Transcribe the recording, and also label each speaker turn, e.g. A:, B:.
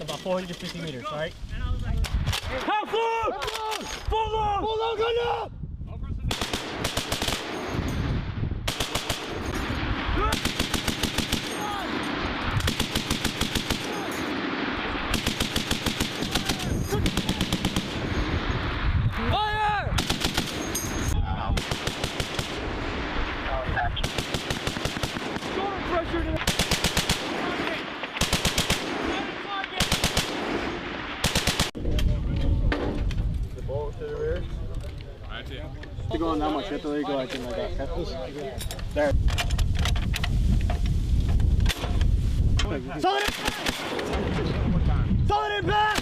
A: about 450 meters, right? How full? Full on! Full on, gun up! Fire! Shoulder pressure to the ball to the rear. Right here. You're going that much, you have to let it go like that. There. Solid in back!